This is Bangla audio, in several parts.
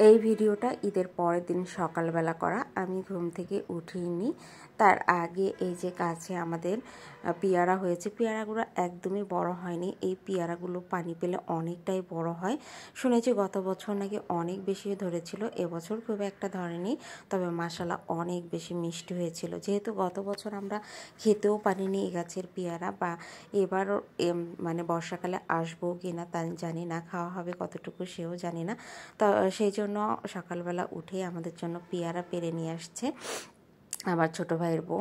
এই ভিডিওটা ঈদের পরের দিন সকালবেলা করা। আমি ঘুম থেকে উঠিনি, তার আগে এই যে কাছে আমাদের পেয়ারা হয়েছে। পেয়ারাগুলো একদমই বড় হয়নি। এই পেয়ারাগুলো পানি পেলে অনেকটাই বড় হয়। শুনেছি গত বছর নাকি অনেক বেশি ধরেছিল, এবছর খুব একটা ধরেনি, তবে মাশাআল্লাহ অনেক বেশি মিষ্টি হয়েছিল। যেহেতু গত বছর আমরা খেতেও পারিনি এই গাছের পেয়ারা, বা এবারও মানে বর্ষাকালে আসবো কিনা তা জানি না, খাওয়া হবে কতটুকু সেও জানি না। তো সেই জন্য সকালবেলা উঠে আমাদের জন্য পেয়ারা পেড়ে নিয়ে আসছে আমার ছোটো ভাইয়ের বউ।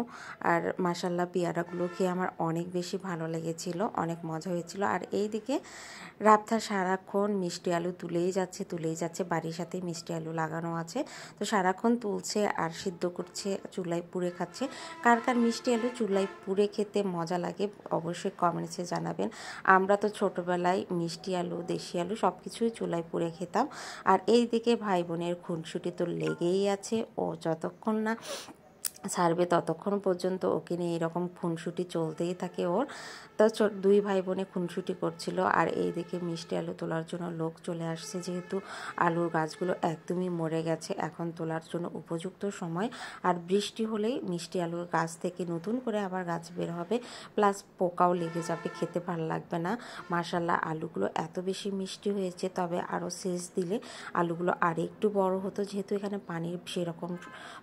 আর মাশাল্লাহ পেয়ারাগুলো খেয়ে আমার অনেক বেশি ভালো লেগেছিল, অনেক মজা হয়েছিল। আর এই দিকে রাবথা সারাক্ষণ মিষ্টি আলু তুলেই যাচ্ছে, বাড়ির সাথে মিষ্টি আলু লাগানো আছে, তো সারাক্ষণ তুলছে আর সিদ্ধ করছে, চুলায় পুড়ে খাচ্ছে। কার কার মিষ্টি আলু চুলায় পুড়ে খেতে মজা লাগে অবশ্যই কমেন্টসে জানাবেন। আমরা তো ছোটোবেলায় মিষ্টি আলু, দেশি আলু সব কিছুই চুলায় পুড়ে খেতাম। আর এই দিকে ভাই বোনের খুনসুটি তো লেগেই আছে, ও যতক্ষণ না ছাড়বে ততক্ষণ পর্যন্ত ওকে নিয়ে এরকম খুনসুটি চলতেই থাকে ওর। তো দুই ভাই বোনে খুনসুটি করছিল। আর এই দিকে মিষ্টি আলু তোলার জন্য লোক চলে আসছে, যেহেতু আলুর গাছগুলো একদমই মরে গেছে, এখন তোলার জন্য উপযুক্ত সময়। আর বৃষ্টি হলেই মিষ্টি আলুর গাছ থেকে নতুন করে আবার গাছ বের হবে, প্লাস পোকাও লেগে যাবে, খেতে ভালো লাগবে না। মাশাআল্লাহ আলুগুলো এত বেশি মিষ্টি হয়েছে, তবে আরও সেচ দিলে আলুগুলো আর একটু বড় হতো। যেহেতু এখানে পানির সেরকম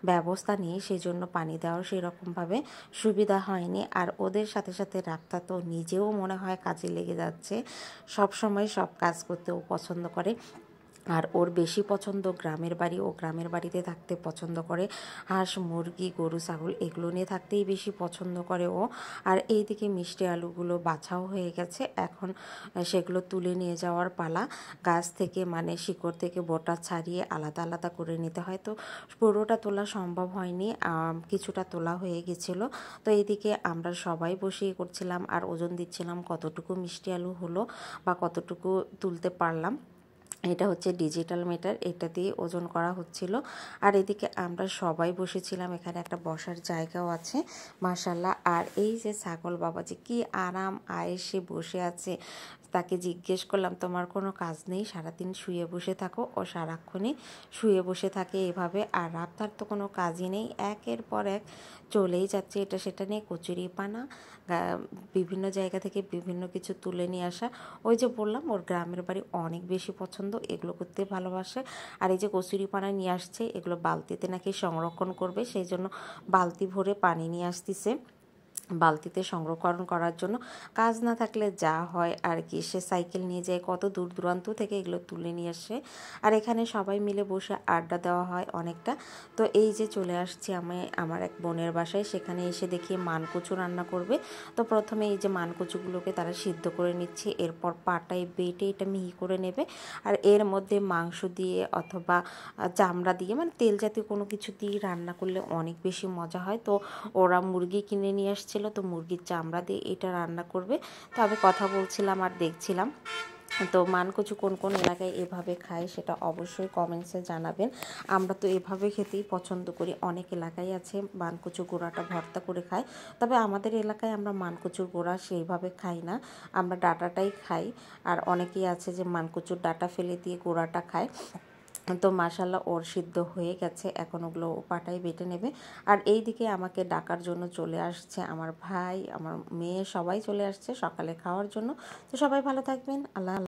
ব্যবস্থা নেই, সেই জন্য পানি দেওয়ার সেরকমভাবে সুবিধা হয়নি। আর ওদের সাথে সাথে রাবতা তো নিজেও মনে হয় কাজে লেগে যাচ্ছে, সব সময় সব কাজ করতে ও পছন্দ করে। আর ওর বেশি পছন্দ গ্রামের বাড়ি, ও গ্রামের বাড়িতে থাকতে পছন্দ করে। হাঁস, মুরগি, গরু, ছাগল এগুলো নিয়ে থাকতেই বেশি পছন্দ করে ও। আর এইদিকে মিষ্টি আলুগুলো বাছাও হয়ে গেছে, এখন সেগুলো তুলে নিয়ে যাওয়ার পালা। গাছ থেকে মানে শিকড় থেকে বোটা ছাড়িয়ে আলাদা আলাদা করে নিতে হয়, তো পুরোটা তোলা সম্ভব হয়নি, কিছুটা তোলা হয়ে গেছিলো। তো এইদিকে আমরা সবাই বসেই করছিলাম আর ওজন দিচ্ছিলাম কতটুকু মিষ্টি আলু হলো বা কতটুকু তুলতে পারলাম। এটা হচ্ছে ডিজিটাল মিটার, এটা দিয়ে ওজন করা হচ্ছিল। আর এদিকে আমরা সবাই বসেছিলাম, এখানে একটা বসার জায়গাও আছে মাশাআল্লাহ। আর এই যে ছাগল বাবা যে কি আরাম আয়েসে বসে আছে, তাকে জিজ্ঞেস করলাম তোমার কোনো কাজ নেই, সারাদিন শুয়ে বসে থাকো? ও সারাক্ষণই শুয়ে বসে থাকে এভাবে। আর রাবতার তো কোনো কাজই নেই, একের পর এক চলেই যাচ্ছে এটা সেটা নিয়ে, কচুরিপানা, বিভিন্ন জায়গা থেকে বিভিন্ন কিছু তুলে নিয়ে আসা। ওই যে বললাম ওর গ্রামের বাড়ি অনেক বেশি পছন্দ, এগুলো করতে ভালোবাসে। আর এই যে কচুরিপানা নিয়ে আসছে, এগুলো বালতিতে নাকি সংরক্ষণ করবে, সেই জন্য বালতি ভরে পানি নিয়ে আসতেছে বালতিতে সংরক্ষণ করার জন্য। কাজ না থাকলে যা হয় আর কি, সে সাইকেল নিয়ে যায় কত দূর দূরান্ত থেকে এগুলো তুলে নিয়ে আসে। আর এখানে সবাই মিলে বসে আড্ডা দেওয়া হয় অনেকটা। তো এই যে চলে আসছি আমি আমার এক বোনের বাসায়, সেখানে এসে দেখি মানকচু রান্না করবে। তো প্রথমে এই যে মানকচুগুলোকে তারা সিদ্ধ করে নিচ্ছে, এরপর পাটায় বেটে এটা মিহি করে নেবে। আর এর মধ্যে মাংস দিয়ে অথবা চামড়া দিয়ে, মানে তেল জাতীয় কোনো কিছু দিয়ে রান্না করলে অনেক বেশি মজা হয়। তো ওরা মুরগি কিনে নিয়ে আসছে, তো মুরগির চামড়া দিয়ে এটা রান্না করবে। তো আমি কথা বলছিলাম আর দেখছিলাম। তো মানকচু কোন কোন এলাকায় এভাবে খায় সেটা অবশ্যই কমেন্টসে জানাবেন। আমরা তো এভাবে খেতেই পছন্দ করি, অনেক এলাকায় আছে মানকচু গোড়াটা ভর্তা করে খায়, তবে আমাদের এলাকায় আমরা মানকচুর গোড়া সেইভাবে খাই না, আমরা ডাঁটাটাই খাই। আর অনেকেই আছে যে মানকচুর ডাঁটা ফেলে দিয়ে গোড়াটা খায়। তো মাশাআল্লাহ ওর সিদ্ধ হয়ে গেছে, এখন ওগুলো পাটায় বেটে নেবে। আর এই দিকে আমাকে ডাকার জন্য চলে আসছে আমার ভাই, আমার মেয়ে, সবাই চলে আসছে সকালে খাওয়ার জন্য। তো সবাই ভালো থাকবেন, আল্লাহ।